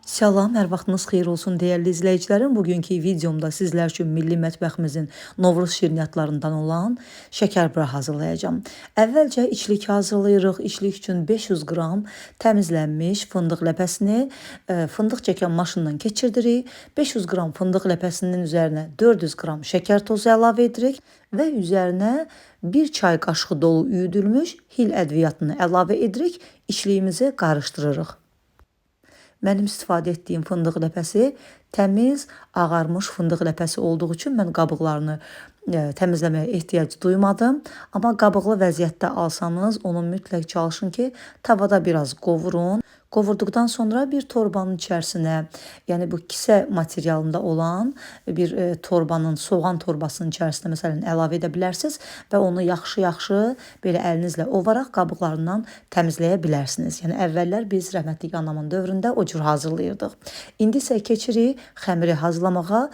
Salam, hər vaxtınız xeyir olsun dəyərli izləyicilərim. Bugünkü videomda sizlər üçün milli mətbəximizin Novruz şirniyyatlarından olan şəkərbura hazırlayacağım. Əvvəlcə içlik hazırlayırıq. İçlik üçün 500 qram təmizlənmiş fındıq ləpəsini fındıq çəkən maşından keçirdirik. 500 qram fındıq ləpəsinin üzərinə 400 qram şəkər tozu əlavə edirik və üzərinə 1 çay qaşığı dolu üyüdülmüş hil ədviyyatını əlavə edirik. İçliyimizi qarışdırırıq. Mənim istifadə etdiyim fındıq ləpəsi təmiz, ağarmış fındıq ləpəsi olduğu üçün mən qabıqlarını təmizləməyə ehtiyac duymadım. Amma qabıqlı vəziyyətdə alsanız, onu mütləq çalışın ki, tavada biraz qovurun. Qovurduqdan sonra bir torbanın içərisinə, yəni bu kisə materialında olan bir torbanın, soğan torbasının içərisinə məsələn əlavə edə bilərsiniz və onu yaxşı-yaxşı belə əlinizlə ovaraq qabıqlarından təmizləyə bilərsiniz. Yəni əvvəllər biz rəhmətlik anamın dövründə o cür hazırlayırdıq. İndi isə keçirik xəmiri hazırlamağa.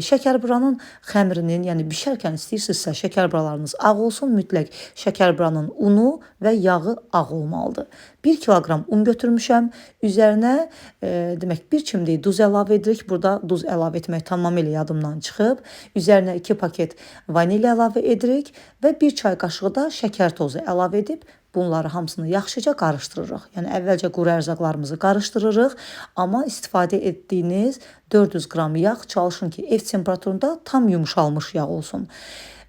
Şəkərburanın xəmirinin, yəni bişərkən istəyirsinizsə şəkərburalarınız ağ olsun, mütləq şəkərburanın unu və yağı ağ olmalıdır. 1 kiloqram un götürmüşəm. Üzərinə demək bir çimdik duz əlavə edirik. Burada duz əlavə etmək tamamilə yadımdan çıxıb. Üzərinə 2 paket vanilya əlavə edirik və 1 çay qaşığı da şəkər tozu əlavə edib bunları hamısını yaxşıca qarışdırırıq. Yəni əvvəlcə quru ərzaqlarımızı qarışdırırıq, amma istifadə etdiyiniz 400 qram yağ çalışın ki, ev temperaturunda tam yumşalmış yağ olsun.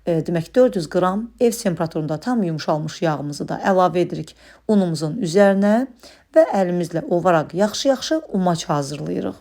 Demək 400 qram ev temperaturunda tam yumşalmış yağımızı da əlavə edirik unumuzun üzərinə və əlimizlə ovaraq yaxşı-yaxşı umaç hazırlayırıq.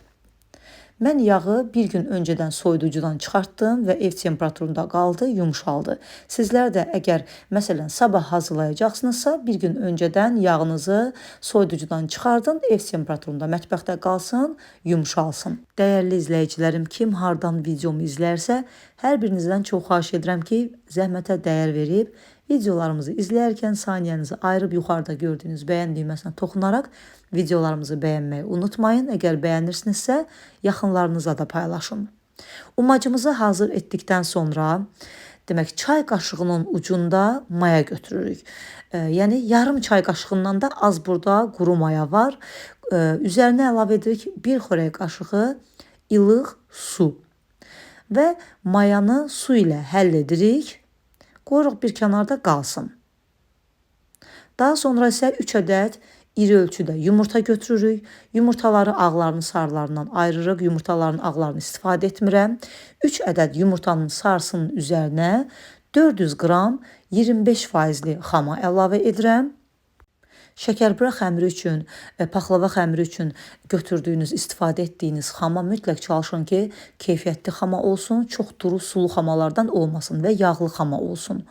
Mən yağı bir gün öncədən soyuducudan çıxartdım və ev temperaturunda qaldı, yumşaldı. Sizlər də əgər məsələn sabah hazırlayacaqsınızsa, bir gün öncədən yağınızı soyuducudan çıxardın, ev temperaturunda mətbəxdə qalsın, yumşalsın. Dəyərli izləyicilərim, kim hardan videomu izlərsə, hər birinizdən çox xahiş edirəm ki, zəhmətə dəyər verib, videolarımızı izləyərkən saniyənizi ayırıb yuxarıda gördüyünüz bəyən düyməsinə toxunaraq videolarımızı bəyənməyi unutmayın. Əgər bəyənirsinizsə, yaxınlarınıza da paylaşın. Umacımızı hazır etdikdən sonra, demək çay qaşığının ucunda maya götürürük. Yəni yarım çay qaşığından da az burada quru maya var. Üzərinə əlavə edirik 1 xörək qaşığı ilıq su və mayanı su ilə həll edirik. Qoyuruq bir kənarda qalsın. Daha sonra isə 3 ədəd iri ölçüdə yumurta götürürük. Yumurtaları ağlarını sarılarından ayırırıq. Yumurtaların ağlarını istifadə etmirəm. 3 ədəd yumurtanın sarısının üzərinə 400 qram 25% xama əlavə edirəm. Şəkərbura xəmiri üçün, paxlava xəmiri üçün götürdüyünüz, istifadə etdiyiniz xama mütləq çalışın ki, keyfiyyətli xama olsun, çox duru sulu xamalardan olmasın və yağlı xama olsun.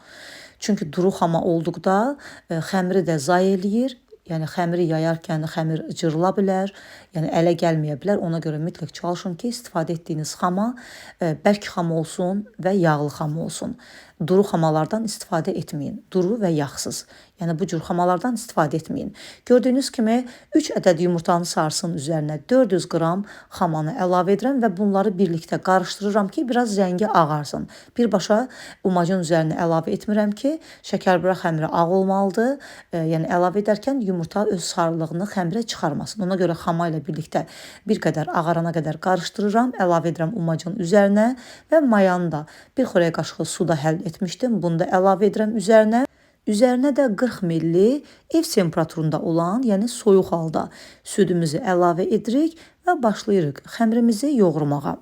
Çünki duru xama olduqda xəmiri də zay eləyir. Yəni xəmiri yayarkən xəmir cırıla bilər, yəni ələ gəlməyə bilər. Ona görə mütləq çalışın ki, istifadə etdiyiniz xama bərk xama olsun və yağlı xama olsun. Duru xamalardan istifadə etməyin. Duru və yağsız. Yəni bu cür xamalardan istifadə etməyin. Gördüyünüz kimi 3 ədəd yumurtanın sarısının üzərinə 400 qram xamanı əlavə edirəm və bunları birlikdə qarışdırıram ki, biraz rəngi ağarsın. Birbaşa umacın üzərinə əlavə etmirəm ki, şəkərbura xəmiri ağ olmalıdır. Yəni əlavə edərkən yumurta öz sarılığını xəmirə çıxarmasın. Ona görə xama ilə birlikdə bir qədər ağarana qədər qarışdırıram, əlavə edirəm umacın üzərinə və mayanı da 1 xörək qaşığı suda həll etmişdim. Bunu da əlavə edirəm üzərinə. Üzərinə də 40 milli ev temperaturunda olan, yəni soyuq halda südümüzü əlavə edirik və başlayırıq xəmirimizi yoğurmağa.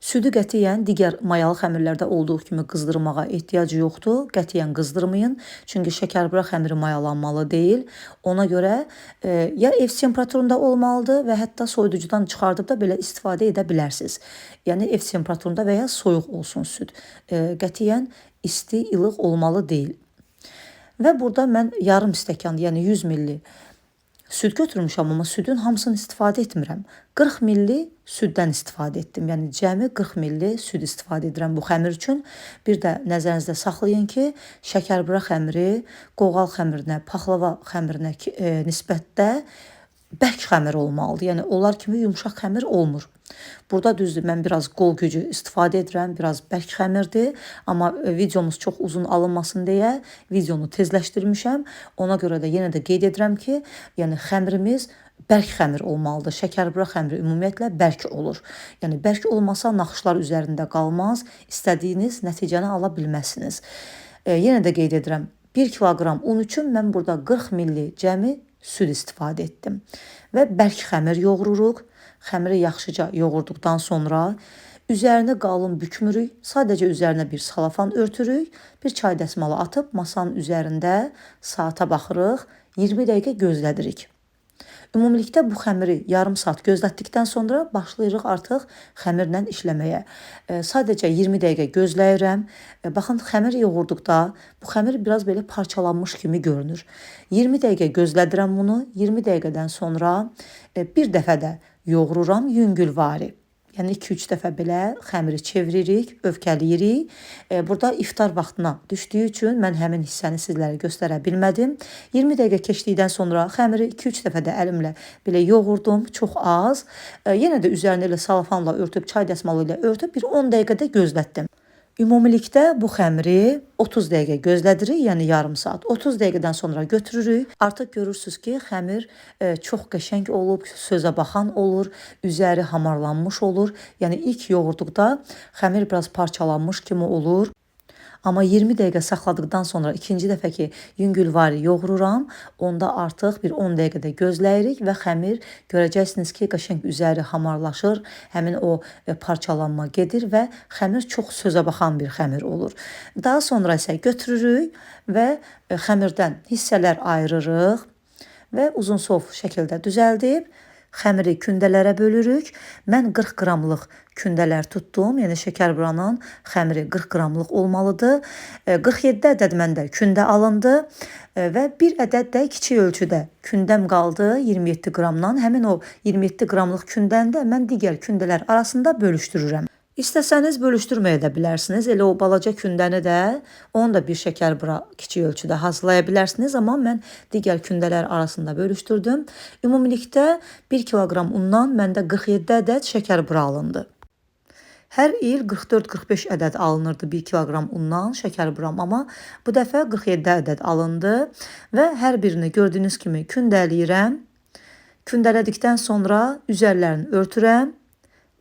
Südü qətiyyən digər mayalı xəmirlərdə olduğu kimi qızdırmağa ehtiyac yoxdur. Qətiyyən qızdırmayın. Çünki şəkərbura xəmiri mayalanmalı deyil. Ona görə ya ev temperaturunda olmalıdır və hətta soyuducudan çıxardıb da belə istifadə edə bilərsiniz. Yəni ev temperaturunda və ya soyuq olsun süd. Qətiyyən isti, ilıq olmalı deyil. Və burada mən yarım stəkan, yəni 100 milli süd götürmüşəm, amma südün hamısını istifadə etmirəm. 40 milli süddən istifadə etdim. Yəni cəmi 40 milli süd istifadə edirəm bu xəmir üçün. Bir də nəzərinizdə saxlayın ki, şəkərbura xəmiri qoğal xəmirinə, paxlava xəmirinə nisbətdə bərk xəmir olmalıdır. Yəni onlar kimi yumşaq xəmir olmur. Burada düzdür, mən biraz qol gücü istifadə edirəm, biraz bərk xəmirdir. Amma videomuz çox uzun alınmasın deyə videonu tezləşdirmişəm. Ona görə də yenə də qeyd edirəm ki, yəni xəmirimiz bərk xəmir olmalıdır. Şəkərbura xəmiri ümumiyyətlə bərk olur. Yəni bərk olmasa naxışlar üzərində qalmaz, istədiyiniz nəticəni ala bilməzsiniz. Yenə də qeyd edirəm, 1 kiloqram un üçün mən burada 40 milli cəmi süd istifadə etdim. Və bərk xəmir yoğururuq. Xəmiri yaxşıca yoğurduqdan sonra üzərini qalın bükmürük, sadəcə üzərinə bir salafan örtürük, bir çay dəsmalı atıb masanın üzərində saata baxırıq, 20 dəqiqə gözlədirik. Ümumilikdə bu xəmiri yarım saat gözlətdikdən sonra başlayırıq artıq xəmirlə işləməyə. Sadəcə 20 dəqiqə gözləyirəm. Baxın, xəmir yoğurduqda bu xəmir biraz belə parçalanmış kimi görünür. 20 dəqiqə gözlədirəm bunu. 20 dəqiqədən sonra bir dəfə də yoğururam yüngülvari. Yəni 2-3 dəfə belə xəmiri çeviririk, övkəliyirik. Burada iftar vaxtına düşdüyü üçün mən həmin hissəni sizlərə göstərə bilmədim. 20 dəqiqə keçdikdən sonra xəmiri 2-3 dəfə də əlimlə belə yoğurdum, çox az. Yenə də üzərini ilə salafanla örtüb, çay dəsmalı ilə örtüb bir 10 dəqiqə də gözlətdim. Ümumilikdə bu xəmiri 30 dəqiqə gözlədirik, yəni yarım saat. 30 dəqiqədən sonra götürürük. Artıq görürsünüz ki, xəmir çox qəşəng olub, sözə baxan olur, üzəri hamarlanmış olur. Yəni ilk yoğurduqda xəmir biraz parçalanmış kimi olur. Amma 20 dəqiqə saxladıqdan sonra ikinci dəfə ki yüngülvari yoğururam, onda artıq bir 10 dəqiqədə gözləyirik və xəmir görəcəksiniz ki, qəşəng üzəri hamarlaşır, həmin o parçalanma gedir və xəmir çox sözə baxan bir xəmir olur. Daha sonra isə götürürük və xəmirdən hissələr ayırırıq və uzunsov şəkildə düzəldib xəmiri kündələrə bölürük. Mən 40 qramlıq kündələr tutdum. Yəni şəkərburanın xəmiri 40 qramlıq olmalıdır. 47 ədəd məndə kündə alındı və bir ədəd də kiçik ölçüdə kündəm qaldı 27 qramdan. Həmin o 27 qramlıq kündəni də mən digər kündələr arasında bölüşdürürəm. İstəsəniz bölüşdürməyə də bilərsiniz. Elə o balaca kündəni də, onu da bir şəkərbura kiçik ölçüdə hazırlaya bilərsiniz. Amma mən digər kündələr arasında bölüşdürdüm. Ümumilikdə 1 kiloqram undan məndə 47 ədəd şəkərbura alındı. Hər il 44-45 ədəd alınırdı 1 kiloqram undan şəkərburam, amma bu dəfə 47 ədəd alındı və hər birini gördüyünüz kimi kündələyirəm. Kündələdikdən sonra üzərlərini örtürəm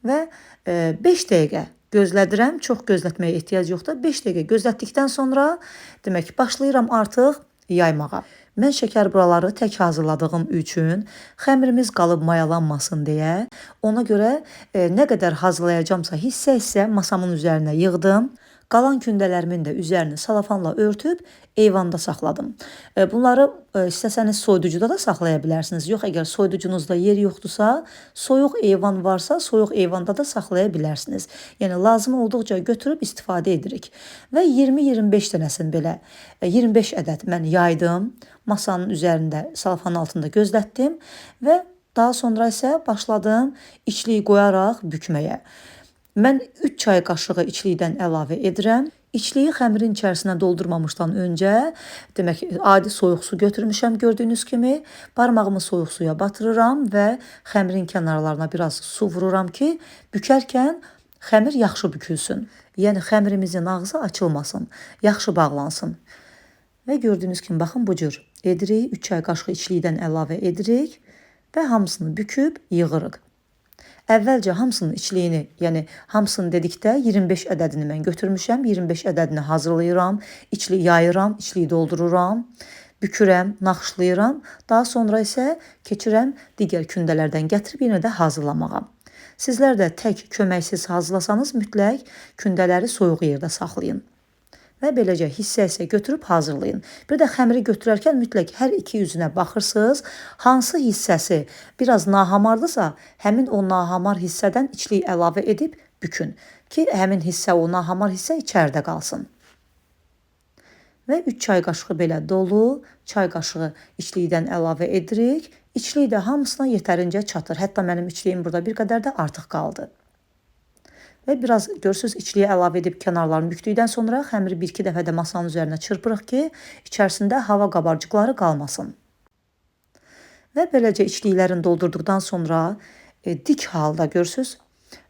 və 5 dəqiqə gözlədirəm. Çox gözlətməyə ehtiyac yoxdur. 5 dəqiqə gözlətdikdən sonra demək başlayıram artıq yaymağa. Mən şəkərburaları tək hazırladığım üçün xəmirimiz qalıb mayalanmasın deyə ona görə nə qədər hazırlayacağımsa hissə masamın üzərinə yığdım. Qalan kündələrimin də üzərini salafanla örtüb eyvanda saxladım. Bunları istəsəniz soyuducuda da saxlaya bilərsiniz. Yox, əgər soyuducunuzda yer yoxdursa, soyuq eyvan varsa, soyuq eyvanda da saxlaya bilərsiniz. Yəni lazım olduqca götürüb istifadə edirik. Və 20-25 dənəsini belə 25 ədəd mən yaydım. Masanın üzərində, salafanın altında gözlətdim və daha sonra isə başladım içliyi qoyaraq bükməyə. Mən 3 çay qaşığı içlikdən əlavə edirəm. İçliyi xəmirin içərisinə doldurmamışdan öncə, demək adi soyuq su götürmüşəm gördüyünüz kimi. Barmağımı soyuq suya batırıram və xəmirin kənarlarına biraz su vururam ki, bükərkən xəmir yaxşı bükülsün. Yəni xəmirimizin ağzı açılmasın, yaxşı bağlansın. Və gördüyünüz kimi baxın bu cür edirik. 3 çay qaşığı içlikdən əlavə edirik və hamısını büküb yığırıq. Əvvəlcə hamısının içliyini, yəni hamısını dedikdə 25 ədədini mən götürmüşəm. 25 ədədini hazırlayıram, içli yayıram, içliyi doldururam, bükürəm, naxışlayıram. Daha sonra isə keçirəm digər kündələrdən gətirib yenə də hazırlamağa. Sizlər də tək köməksiz hazırlasanız mütləq kündələri soyuq yerdə saxlayın. Və beləcə hissə götürüb hazırlayın. Bir də xəmiri götürərkən mütləq hər iki üzünə baxırsınız. Hansı hissəsi biraz nahamardırsa, həmin o nahamar hissədən içliyi əlavə edib bükün. Ki, həmin hissə, o nahamar hissə içəridə qalsın. Və 3 çay qaşığı belə dolu, çay qaşığı içlikdən əlavə edirik. İçlik də hamısına yetərincə çatır. Hətta mənim içliyim burada bir qədər də artıq qaldı. Və biraz görürsünüz içliyi əlavə edib kənarlarını bükdükdən sonra xəmiri 1-2 dəfə də masanın üzərinə çırpırıq ki, içərisində hava qabarcıqları qalmasın. Və beləcə içliklərini doldurduqdan sonra dik halda görürsünüz,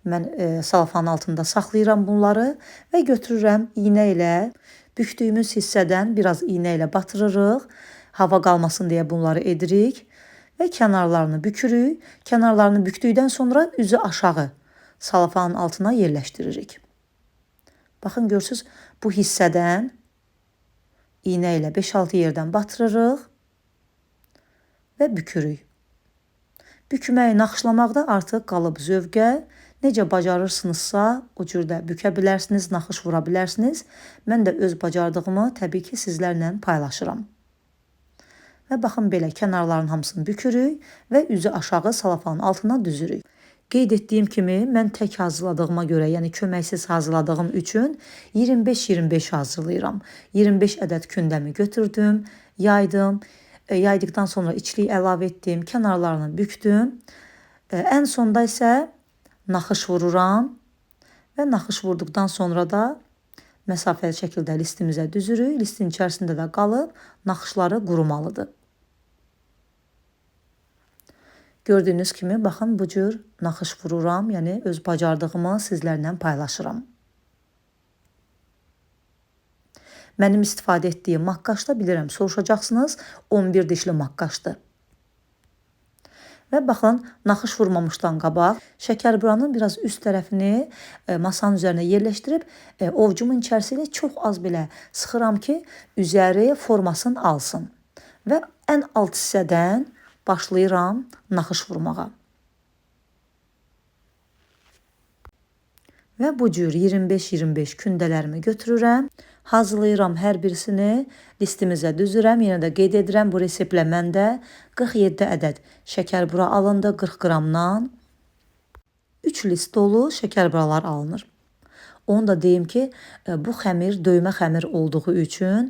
mən salafanın altında saxlayıram bunları və götürürəm iynə ilə, bükdüyümüz hissədən biraz iynə ilə batırırıq, hava qalmasın deyə bunları edirik. və kənarlarını bükürük. Kənarlarını bükdükdən sonra üzü aşağı salafanın altına yerləşdiririk. Baxın, görürsünüz, bu hissədən iynə ilə 5-6 yerdən batırırıq və bükürük. Bükməyi, naxışlamaqda artıq qalıb zövqə. Necə bacarırsınızsa, o cürdə bükə bilərsiniz, naxış vura bilərsiniz. Mən də öz bacardığımı təbii ki, sizlərlə paylaşıram. Və baxın, belə kənarların hamısını bükürük və üzü aşağı salafanın altına düzürük. Qeyd etdiyim kimi, mən tək hazırladığıma görə, yəni köməksiz hazırladığım üçün 25-25 hazırlayıram. 25 ədəd kündəmi götürdüm, yaydım. Yaydıqdan sonra içliyi əlavə etdim, kənarlarını bükdüm. Ən sonda isə naxış vururam və naxış vurduqdan sonra da məsafəli şəkildə listimizə düzürük. Listin içərisində də qalıb naxışları qurumalıdır. Gördüyünüz kimi, baxın, bu cür naxış vururam, yəni öz bacardığımı sizlərlə paylaşıram. Mənim istifadə etdiyim maqqaşda bilirəm, soruşacaqsınız, 11 dişli maqqaşdır. Və baxın, naxış vurmamışdan qabaq şəkərburanın biraz üst tərəfini masanın üzərinə yerləşdirib ovcumun içərisilə çox az belə sıxıram ki, üzəri formasını alsın. Və ən alt hissədən başlayıram naxış vurmağa. Və bu cür 25-25 kündələrimi götürürəm. Hazırlayıram hər birisini, listimizə düzürəm. Yenə də qeyd edirəm, bu reseptlə məndə 47 ədəd şəkərbura alındı 40 qramdan. 3 list dolu şəkərburalar alınır. Onu da deyim ki, bu xəmir döymə xəmir olduğu üçün,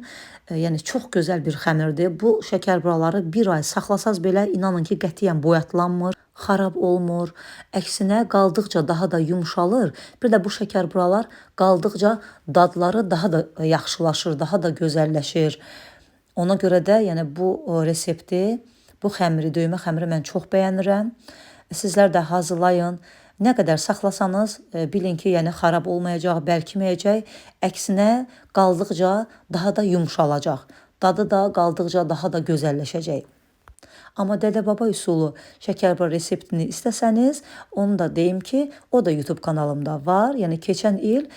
yəni çox gözəl bir xəmirdir. Bu şəkərburaları bir ay saxlasaz belə inanın ki, qətiyyən boyatlanmır, xarab olmur. Əksinə qaldıqca daha da yumşalır. Bir də bu şəkərburalar qaldıqca dadları daha da yaxşılaşır, daha da gözəlləşir. Ona görə də yəni bu resepti, bu xəmiri, döymə xəmiri mən çox bəyənirəm. Sizlər də hazırlayın. Nə qədər saxlasanız, bilin ki, yəni xarab olmayacaq, bərkiməyəcək. Əksinə qaldıqca daha da yumşalacaq. Dadı da qaldıqca daha da gözəlləşəcək. Amma dədə-baba üsulu şəkərbura reseptini istəsəniz, onu da deyim ki, o da YouTube kanalımda var. Yəni keçən il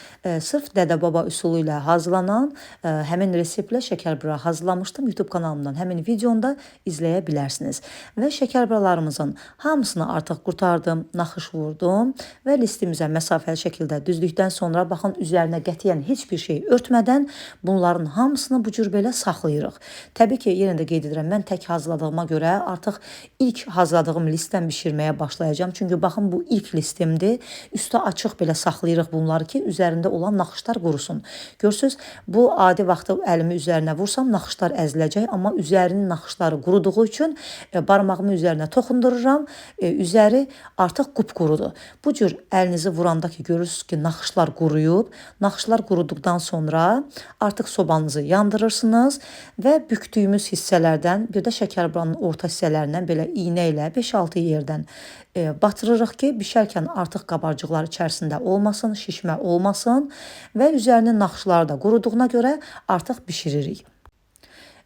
sırf dədə-baba üsulu ilə hazırlanan həmin reseptlə şəkərbura hazırlamışdım. YouTube kanalımdan həmin videonda izləyə bilərsiniz. Və şəkərburalarımızın hamısını artıq qurtardım, naxış vurdum və listimizə məsafəli şəkildə düzdükdən sonra baxın, üzərinə qətiyyən heç bir şey örtmədən bunların hamısını bu cür belə saxlayırıq. Təbii ki, yenə də qeyd edirəm, mən tək hazırladığıma görə artıq ilk hazırladığım listdən bişirməyə başlayacağım. Çünki baxın, bu ilk listimdir. Üstü açıq belə saxlayırıq bunları ki, üzərində olan naxışlar qurusun. Görürsünüz, bu adi vaxtda əlimi üzərinə vursam naxışlar əziləcək, amma üzərinin naxışları quruduğu üçün barmağımı üzərinə toxundururam. Üzəri artıq qupqurudur. Bu cür əlinizi vuranda ki, görürsünüz ki, naxışlar quruyub. Naxışlar quruduqdan sonra artıq sobanızı yandırırsınız və bükdüyümüz hissələrdən, bir də şəkərburanın orta hissələrindən belə iynə ilə 5-6 yerdən batırırıq ki, bişərkən artıq qabarcıqlar içərisində olmasın, şişmə olmasın və üzərinin naxışları da quruduğuna görə artıq bişiririk.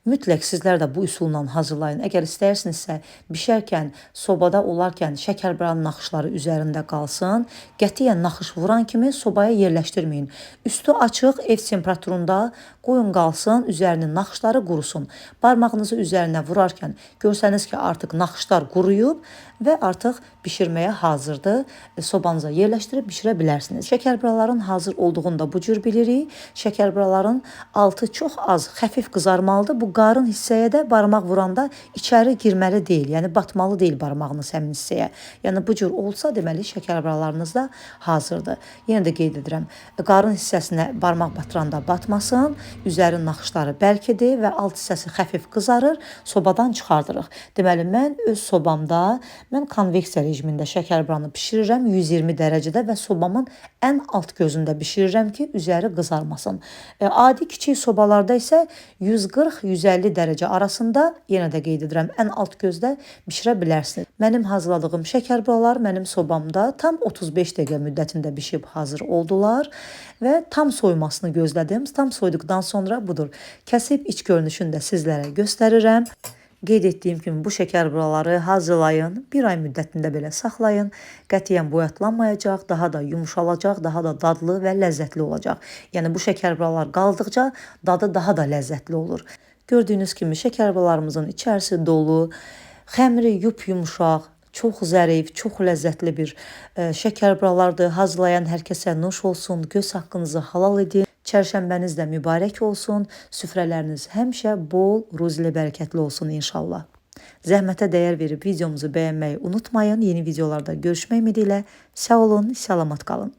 Mütləq sizlər də bu üsulla hazırlayın. Əgər istəyirsinizsə, bişərkən, sobada olarkən şəkərburanın naxışları üzərində qalsın. Qətiyyən naxış vuran kimi sobaya yerləşdirməyin. Üstü açıq, ev temperaturunda qoyun qalsın, üzərinin naxışları qurusun. Barmağınızı üzərinə vurarkən görsəniz ki, artıq naxışlar quruyub və artıq bişirməyə hazırdır. Sobanıza yerləşdirib bişirə bilərsiniz. Şəkərburaların hazır olduğunu da bu cür bilirik. Şəkərburaların altı çox az, xəfif qızarmalıdır. Bu qarın hissəyə də barmaq vuranda içəri girməli deyil, yəni batmalı deyil barmağınız həmin hissəyə. Yəni bu cür olsa, deməli şəkərburalarınız da hazırdır. Yenə də qeyd edirəm, qarın hissəsinə barmaq batıranda batmasın, üzərin naxışları bərkidir və alt hissəsi xəfif qızarır, sobadan çıxardırıq. Deməli, mən öz sobamda, mən konveksiya rejimində şəkərburanı bişirirəm 120 dərəcədə və sobamın ən alt gözündə bişirirəm ki, üzəri qızarmasın. Adi kiçik sobalarda isə 140-150 dərəcə arasında, yenə də qeyd edirəm, ən alt gözdə bişirə bilərsiniz. Mənim hazırladığım şəkərburalar mənim sobamda tam 35 dəqiqə müddətində bişib hazır oldular və tam soymasını gözlədim. Tam soyduqdan sonra budur. Kəsib iç görünüşünü də sizlərə göstərirəm. Qeyd etdiyim kimi bu şəkər buraları hazırlayın, bir ay müddətində belə saxlayın. Qətiyyən boyatlanmayacaq, daha da yumuşalacaq, daha da dadlı və ləzzətli olacaq. Yəni bu şəkər buralar qaldıqca dadı daha da ləzzətli olur. Gördüyünüz kimi şəkər buralarımızın içərisi dolu, xəmiri yumuşaq, çox zərif, çox ləzzətli bir şəkər buralardır. Hazırlayan hər kəsə nuş olsun, göz haqqınızı halal edin. Çərşənbəniz də mübarək olsun, süfrələriniz həmişə bol, ruzli, bərəkətli olsun inşallah. Zəhmətə dəyər verib videomuzu bəyənməyi unutmayın. Yeni videolarda görüşmək ümidi ilə sağ olun, salamat qalın.